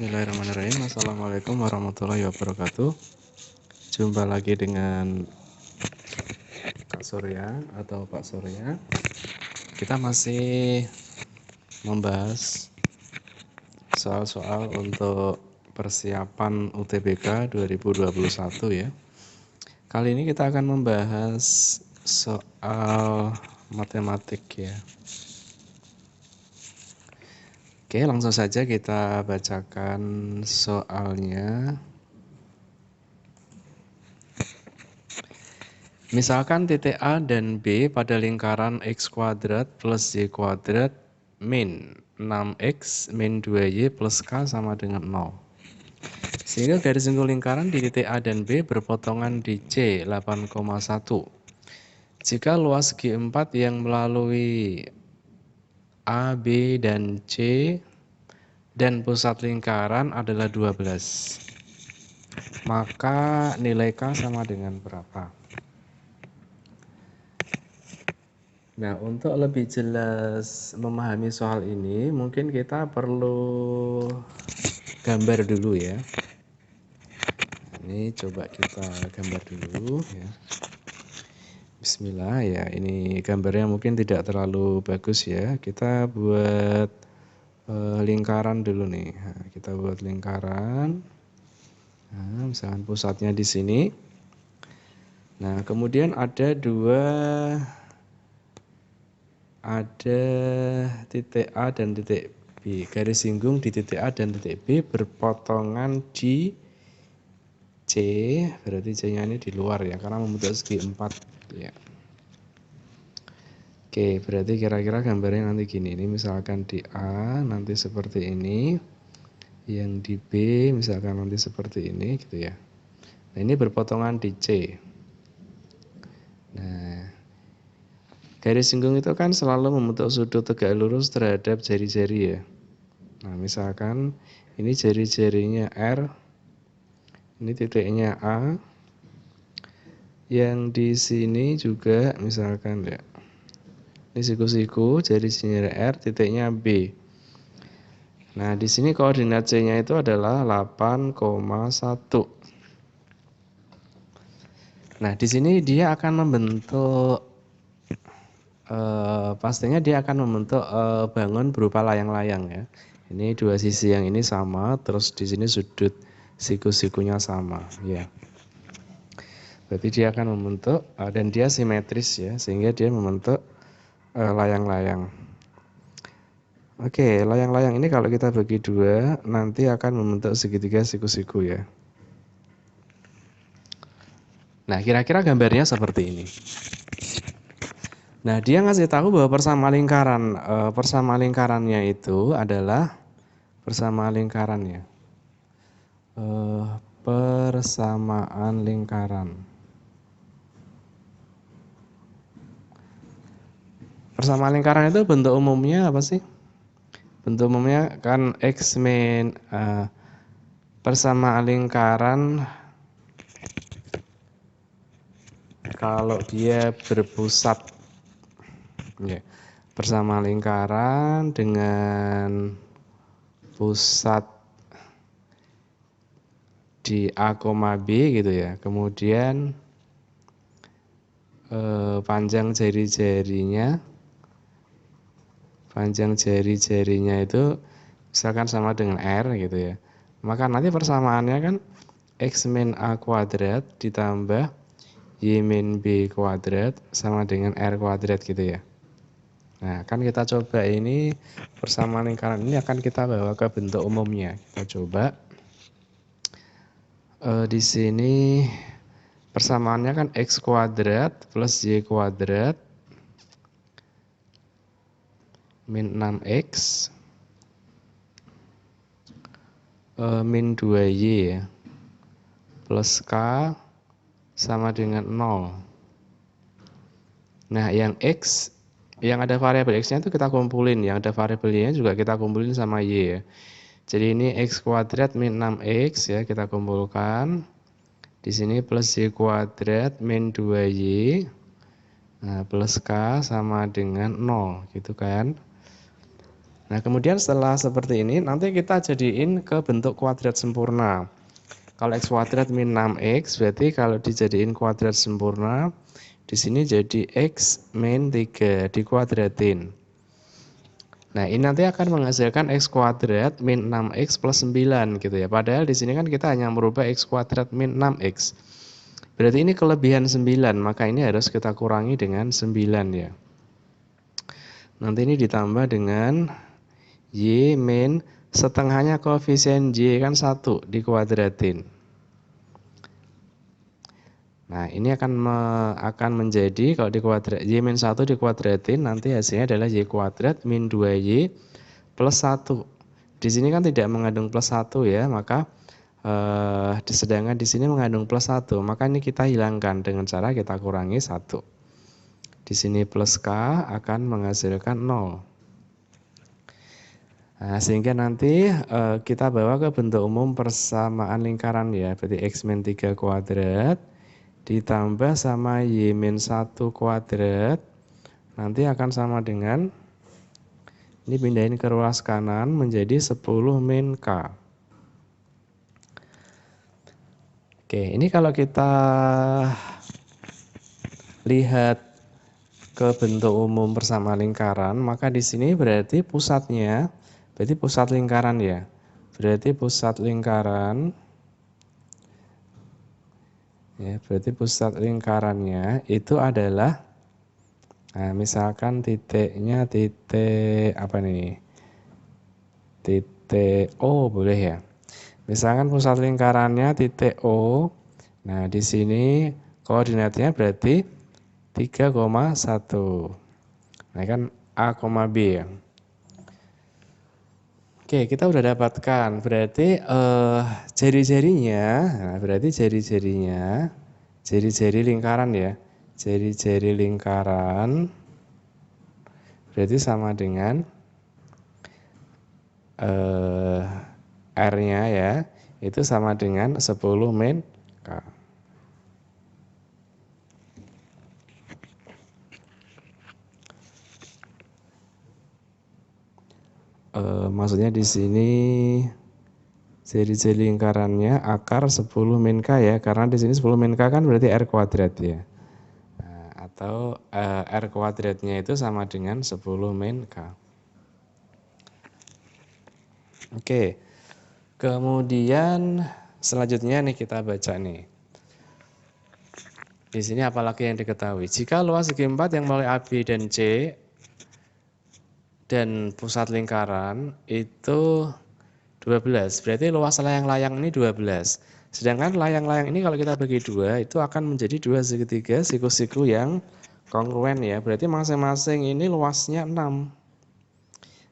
Bismillahirrahmanirrahim. Assalamualaikum warahmatullahi wabarakatuh. Jumpa lagi dengan Kak Surya atau Pak Surya. Kita masih membahas soal-soal untuk persiapan UTBK 2021 ya. Kali ini kita akan membahas soal matematik ya. Oke, langsung saja kita bacakan soalnya. Misalkan titik A dan B pada lingkaran x kuadrat plus y kuadrat min 6x min 2y plus k sama dengan 0. Sehingga garis singgung lingkaran di titik A dan B berpotongan di C 8,1. Jika luas G4 yang melalui A, B, dan C dan pusat lingkaran adalah 12, maka nilai K sama dengan berapa? Nah, untuk lebih jelas memahami soal ini, mungkin kita perlu gambar dulu ya. Ini coba kita gambar dulu ya. Bismillah ya, ini gambarnya mungkin tidak terlalu bagus ya. Kita buat lingkaran dulu nih. Nah, kita buat lingkaran. Nah, misalkan pusatnya di sini. Nah, kemudian ada titik A dan titik B. Garis singgung di titik A dan titik B berpotongan di C, berarti C-nya ini di luar ya, karena membentuk segi 4 ya. Oke, berarti kira-kira gambarnya nanti gini. Ini misalkan di A nanti seperti ini, yang di B misalkan nanti seperti ini gitu ya. Nah, ini berpotongan di C. Nah, garis singgung itu kan selalu membentuk sudut tegak lurus terhadap jari-jari ya. Nah, misalkan ini jari-jarinya R, ini titiknya A, yang di sini juga misalkan ya, ini siku-siku, jari-jarinya R, titiknya B. Nah, di sini koordinat C-nya itu adalah 8,1. Nah, di sini dia akan membentuk pastinya dia akan membentuk bangun berupa layang-layang ya. Ini dua sisi yang ini sama, terus di sini sudut siku-sikunya sama ya. Berarti dia akan membentuk dan dia simetris ya, sehingga dia membentuk layang-layang. Oke, layang-layang ini kalau kita bagi dua nanti akan membentuk segitiga siku-siku ya. Nah, kira-kira gambarnya seperti ini. Nah, dia ngasih tahu bahwa persamaan lingkarannya itu adalah persamaan lingkaran. Persamaan lingkaran itu bentuk umumnya apa sih? Bentuk umumnya kan X min persamaan lingkaran kalau dia berpusat ya. Persamaan lingkaran dengan pusat di A, B gitu ya. Kemudian panjang jari-jarinya itu misalkan sama dengan R gitu ya. Maka nanti persamaannya kan X min A kuadrat ditambah Y min B kuadrat sama dengan R kuadrat gitu ya. Nah, kan kita coba ini persamaan lingkaran ini akan kita bawa ke bentuk umumnya. Kita coba di sini persamaannya kan X kuadrat plus Y kuadrat min 6X min 2Y ya, plus K sama dengan 0. Nah, yang X, yang ada variabel X-nya itu kita kumpulin, yang ada variabelnya juga kita kumpulin sama Y ya. Jadi ini X kuadrat min 6X ya, kita kumpulkan. Di sini plus Y kuadrat min 2Y. Nah, plus K sama dengan 0 gitu kan. Nah, kemudian setelah seperti ini, nanti kita jadiin ke bentuk kuadrat sempurna. Kalau X kuadrat min 6X, berarti kalau dijadiin kuadrat sempurna, di sini jadi X min 3 dikuadratin. Nah, ini nanti akan menghasilkan X kuadrat min 6X plus 9 gitu ya. Padahal di sini kan kita hanya merubah X kuadrat min 6X. Berarti ini kelebihan 9, maka ini harus kita kurangi dengan 9 ya. Nanti ini ditambah dengan Y min setengahnya koefisien Y kan 1 dikuadratin. Nah, ini akan menjadi kalau dikuadrat Y min 1 dikuadratin, nanti hasilnya adalah Y kuadrat min 2Y plus 1. Di sini kan tidak mengandung plus 1 ya, maka sedangkan di sini mengandung plus 1, maka ini kita hilangkan dengan cara kita kurangi 1. Di sini plus K akan menghasilkan 0. Nah, sehingga nanti kita bawa ke bentuk umum persamaan lingkaran ya, berarti X min 3 kuadrat ditambah sama Y min 1 kuadrat, nanti akan sama dengan, ini pindahin ke ruas kanan menjadi 10 min K. Oke, ini kalau kita lihat ke bentuk umum persamaan lingkaran, maka di sini berarti pusatnya, berarti pusat lingkaran ya. Berarti pusat lingkaran, ya, berarti pusat lingkarannya itu adalah, nah, misalkan titiknya titik apa nih? Titik O boleh ya. Misalkan pusat lingkarannya titik O. Nah, di sini koordinatnya berarti 3,1. Nah, kan A, B ya. Oke, kita udah dapatkan. Berarti jari-jarinya, nah berarti jari-jari lingkaran ya. Jari-jari lingkaran berarti sama dengan R-nya ya, itu sama dengan 10 min K. Maksudnya di sini jari-jari lingkarannya akar 10 min K ya, karena di sini 10 min K kan berarti R kuadrat ya. Nah, atau R kuadratnya itu sama dengan 10 min K. Oke, kemudian selanjutnya nih kita baca nih. Di sini apalagi yang diketahui? Jika luas segi 4 yang melalui AB dan C dan pusat lingkaran itu 12, berarti luas layang-layang ini 12. Sedangkan layang-layang ini kalau kita bagi 2 itu akan menjadi 2 segitiga siku-siku yang kongruen ya. Berarti masing-masing ini luasnya 6.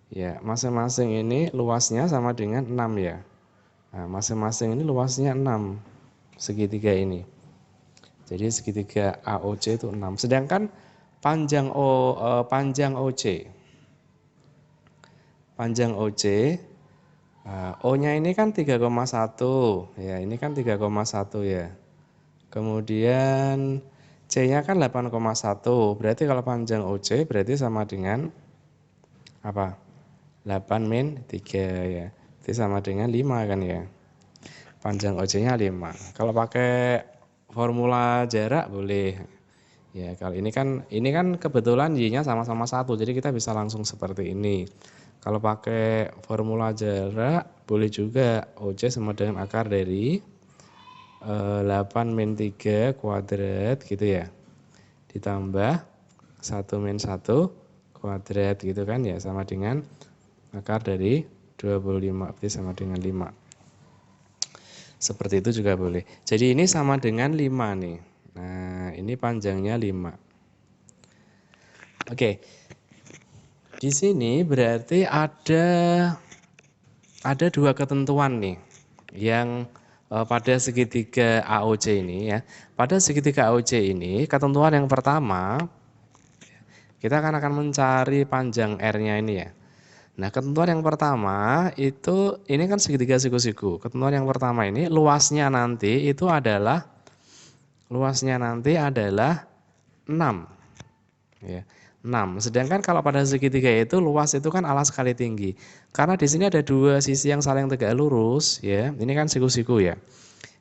Ya, masing-masing ini luasnya sama dengan 6 ya. Nah, masing-masing ini luasnya 6 segitiga ini. Jadi segitiga AOC itu 6. Sedangkan panjang OC. Panjang OC, O-nya ini kan 3,1. Ya, ini kan 3,1 ya. Kemudian C-nya kan 8,1. Berarti kalau panjang OC berarti sama dengan apa? 8 min 3 ya. Itu sama dengan 5 kan ya. Panjang OC-nya 5. Kalau pakai formula jarak boleh. Ya, kalau ini kan kebetulan Y-nya sama-sama 1. Jadi kita bisa langsung seperti ini. Kalau pakai formula jarak boleh juga OC sama dengan akar dari 8 min 3 kuadrat gitu ya. Ditambah 1 min 1 kuadrat gitu kan ya, sama dengan akar dari 25, berarti sama dengan 5. Seperti itu juga boleh. Jadi ini sama dengan 5 nih. Nah, ini panjangnya 5. Oke. Di sini berarti ada 2 ketentuan nih yang pada segitiga AOC ini ya. Pada segitiga AOC ini ketentuan yang pertama kita akan mencari panjang R-nya ini ya. Nah, ketentuan yang pertama itu ini kan segitiga siku-siku. Ketentuan yang pertama ini luasnya nanti adalah 6. Ya. 6. Sedangkan kalau pada segitiga itu luas itu kan alas kali tinggi. Karena di sini ada dua sisi yang saling tegak lurus ya. Ini kan siku-siku ya.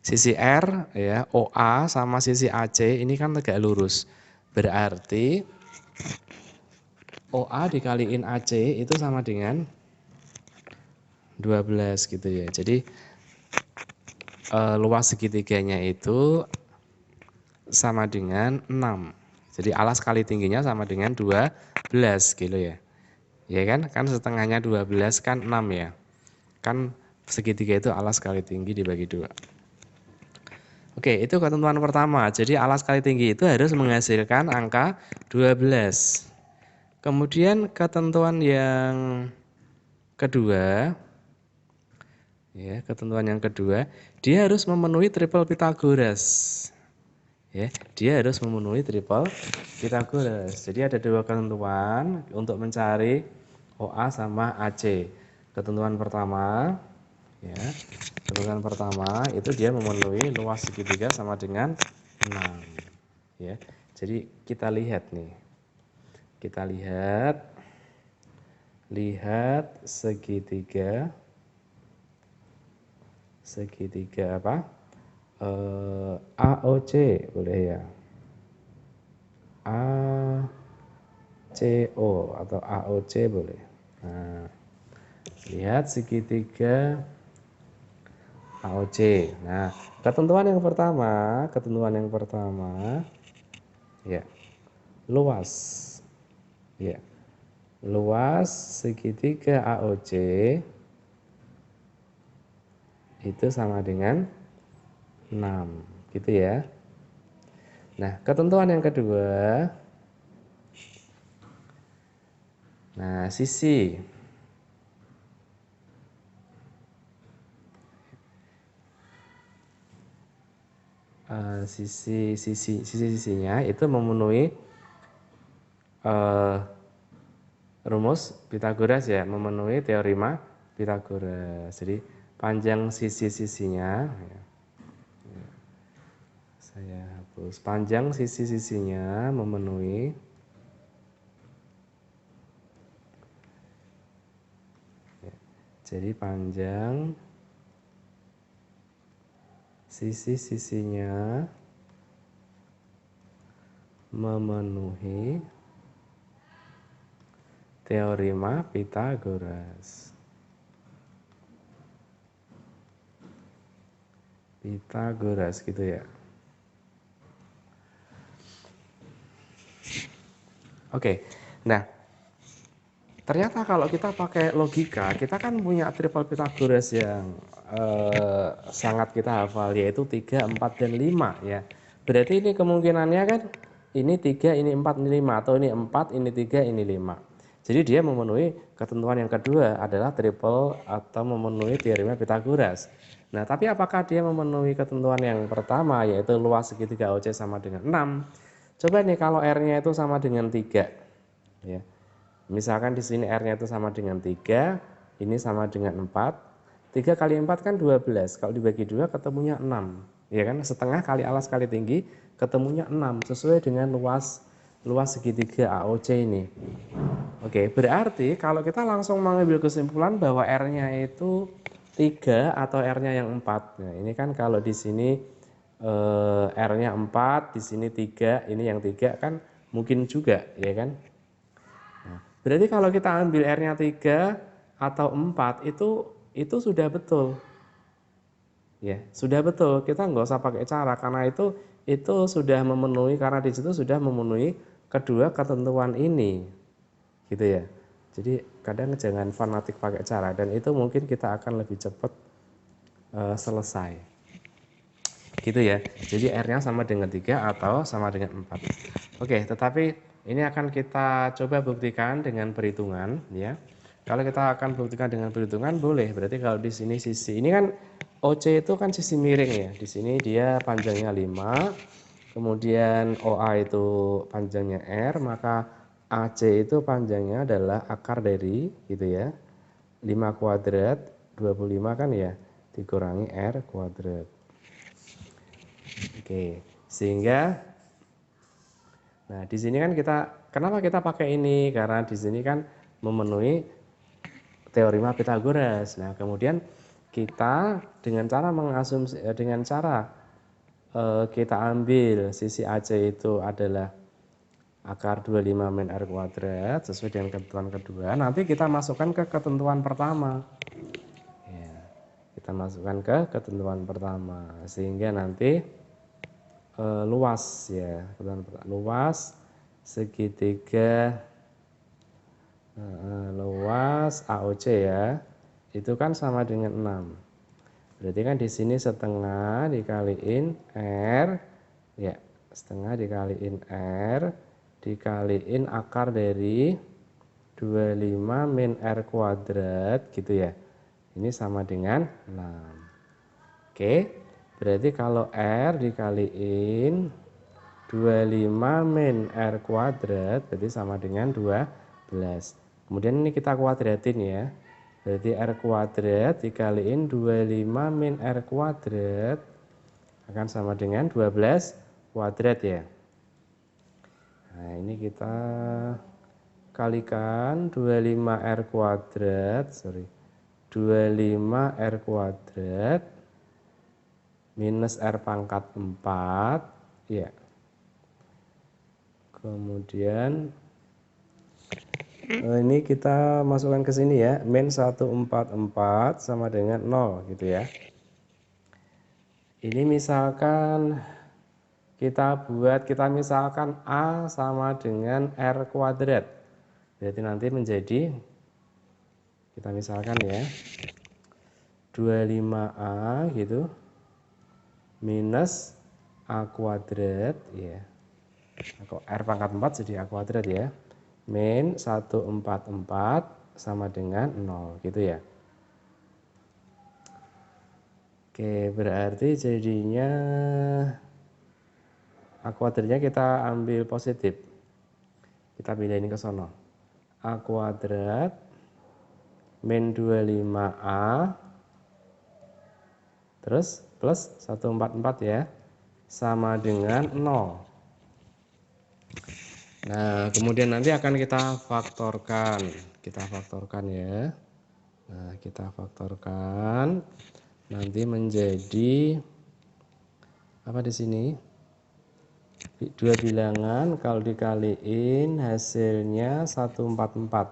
Sisi R ya, OA sama sisi AC ini kan tegak lurus. Berarti OA dikaliin AC itu sama dengan 12 gitu ya. Jadi luas segitiganya itu sama dengan 6. Jadi alas kali tingginya sama dengan 12 gitu ya. Ya kan? Kan setengahnya 12 kan 6 ya. Kan segitiga itu alas kali tinggi dibagi 2. Oke, itu ketentuan pertama. Jadi alas kali tinggi itu harus menghasilkan angka 12. Kemudian ketentuan yang kedua, ya, ketentuan yang kedua, dia harus memenuhi triple Pythagoras. Ya, dia harus memenuhi triple Pythagoras. Jadi ada dua ketentuan untuk mencari OA sama AC. Ketentuan pertama, ya, ketentuan pertama itu dia memenuhi luas segitiga sama dengan 6. Ya, jadi kita lihat nih, kita lihat segitiga apa? AOC boleh ya. ACO atau AOC boleh. Nah, lihat segitiga AOC. Nah, ketentuan yang pertama ya, luas. Ya. Luas segitiga AOC itu sama dengan 6, gitu ya. Nah, ketentuan yang kedua, nah sisi sisi-sisinya itu memenuhi rumus Pythagoras ya, memenuhi teorema Pythagoras. Jadi panjang sisi-sisinya, ya, saya hapus. Panjang sisi-sisinya memenuhi ya, jadi panjang sisi-sisinya memenuhi teorema Pythagoras. Pythagoras gitu ya. Oke. Nah, ternyata kalau kita pakai logika, kita kan punya triple Pythagoras yang sangat kita hafal, yaitu 3, 4, dan 5 ya. Berarti ini kemungkinannya kan ini 3, ini 4, ini 5, atau ini 4, ini 3, ini 5. Jadi dia memenuhi ketentuan yang kedua adalah triple atau memenuhi teorema Pythagoras. Nah, tapi apakah dia memenuhi ketentuan yang pertama, yaitu luas segitiga OC sama dengan 6? Coba nih kalau R-nya itu sama dengan 3 ya. Misalkan di sini R-nya itu sama dengan 3, ini sama dengan 4. 3 kali 4 kan 12. Kalau dibagi 2 ketemunya 6. Ya kan? Setengah kali alas kali tinggi ketemunya 6 sesuai dengan luas segitiga AOC ini. Oke, berarti kalau kita langsung mengambil kesimpulan bahwa R-nya itu 3 atau R-nya yang 4. Nah, ini kan kalau di sini R-nya 4, di sini 3, ini yang 3 kan mungkin juga, ya kan? Berarti kalau kita ambil R-nya 3 atau 4 itu sudah betul. Ya, sudah betul. Kita nggak usah pakai cara karena itu sudah memenuhi, karena di situ sudah memenuhi kedua ketentuan ini. Gitu ya. Jadi kadang jangan fanatik pakai cara, dan itu mungkin kita akan lebih cepat selesai. Gitu ya. Jadi R-nya sama dengan 3 atau sama dengan 4. Oke, tetapi ini akan kita coba buktikan dengan perhitungan ya. Kalau kita akan buktikan dengan perhitungan boleh. Berarti kalau di sini sisi ini kan OC itu kan sisi miring ya. Di sini dia panjangnya 5. Kemudian OA itu panjangnya R, maka AC itu panjangnya adalah akar dari gitu ya. 5 kuadrat 25 kan ya, dikurangi R kuadrat. Oke, sehingga Nah, di sini kan kenapa kita pakai ini? Karena di sini kan memenuhi teorema Pythagoras. Nah, kemudian kita dengan cara kita ambil sisi AC itu adalah akar 25 min R kuadrat sesuai dengan ketentuan kedua. Nanti kita masukkan ke ketentuan pertama. Ya, kita masukkan ke ketentuan pertama sehingga nanti luas ya, luas segitiga luas AOC ya. Itu kan sama dengan 6. Berarti kan di sini setengah dikaliin R ya, setengah dikaliin R dikaliin akar dari 25 min R kuadrat gitu ya. Ini sama dengan 6. Oke, berarti kalau R dikaliin 25 min R kuadrat berarti sama dengan 12. Kemudian ini kita kuadratin ya. Berarti R kuadrat dikaliin 25 min R kuadrat akan sama dengan 12 kuadrat ya. Nah, ini kita kalikan 25R kuadrat, 25R kuadrat minus R pangkat 4 ya. Kemudian ini kita masukkan ke sini ya, min 144 sama dengan 0 gitu ya. Ini misalkan kita misalkan A sama dengan R kuadrat. Berarti nanti menjadi kita misalkan ya 25A gitu minus A kuadrat ya. R pangkat 4 jadi A kuadrat ya. Min 144 sama dengan 0 gitu ya. Oke, berarti jadinya A kuadratnya kita ambil positif. Kita pindahin ke sono. A kuadrat min 25A terus plus 144 ya sama dengan 0. Nah, kemudian nanti akan kita faktorkan. Kita faktorkan ya. Nah, kita faktorkan nanti menjadi apa di sini? Dua bilangan kalau dikaliin hasilnya 144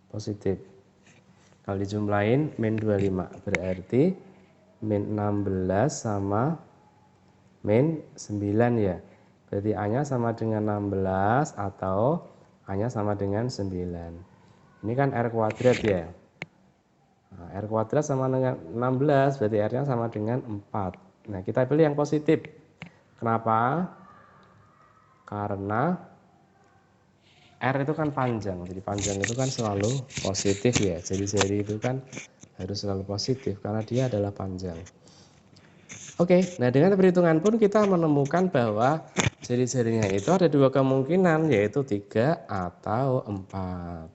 positif. Kalau dijumlahin min 25 berarti min 16 sama min 9 ya. Berarti A-nya sama dengan 16 atau A-nya sama dengan 9. Ini kan R kuadrat ya. Nah, R kuadrat sama dengan 16 berarti R-nya sama dengan 4. Nah, kita pilih yang positif. Kenapa? Karena R itu kan panjang, jadi panjang itu kan selalu positif ya. Jadi seri itu kan harus selalu positif karena dia adalah panjang. Oke, nah dengan perhitungan pun kita menemukan bahwa jari-jarinya itu ada dua kemungkinan, yaitu 3 atau 4.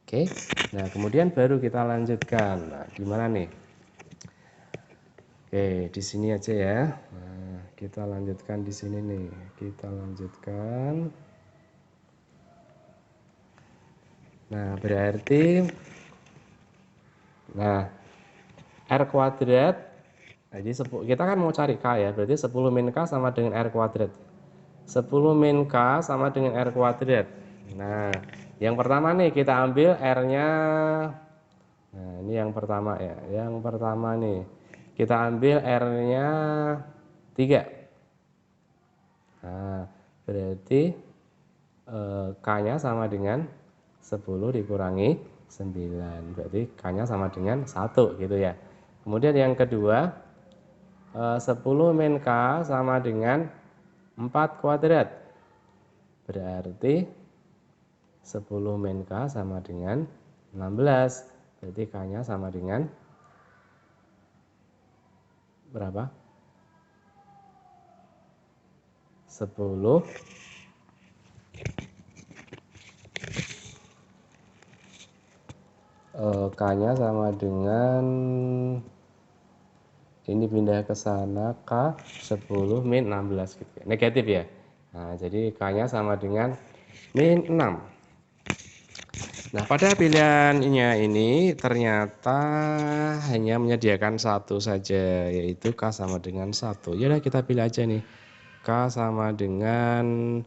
Oke, nah kemudian baru kita lanjutkan. Nah, gimana nih? Oke, di sini aja ya. Nah, kita lanjutkan di sini nih. Kita lanjutkan. Nah, berarti R kuadrat. Jadi kita kan mau cari K ya. Berarti 10 min K sama dengan R kuadrat. 10 min K sama dengan R kuadrat. Nah, yang pertama nih kita ambil R-nya. Nah, ini yang pertama ya. Yang pertama nih. Kita ambil R-nya 3. Nah, berarti K-nya sama dengan 10 dikurangi 9. Berarti K-nya sama dengan 1 gitu ya. Kemudian yang kedua, 10 min K sama dengan 4 kuadrat. Berarti 10 min K sama dengan 16. Berarti K-nya sama dengan berapa? 10 K-nya sama dengan ini pindah ke sana K10 min 16 gitu ya. Negatif ya. Nah, jadi K-nya sama dengan min 6. Nah, pada pilihannya ini ternyata hanya menyediakan satu saja, yaitu K sama dengan 1. Yaudah kita pilih aja nih. K sama dengan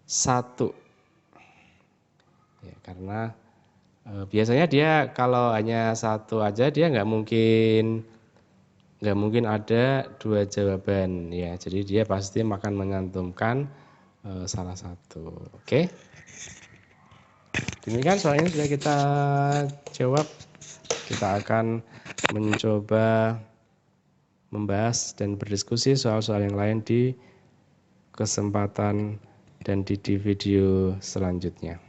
1. Ya, karena biasanya dia kalau hanya satu aja dia nggak mungkin ada dua jawaban ya. Jadi dia pasti akan menyantumkan salah satu. Oke. Demikian soalnya sudah kita jawab. Kita akan mencoba membahas dan berdiskusi soal-soal yang lain di kesempatan dan di video selanjutnya.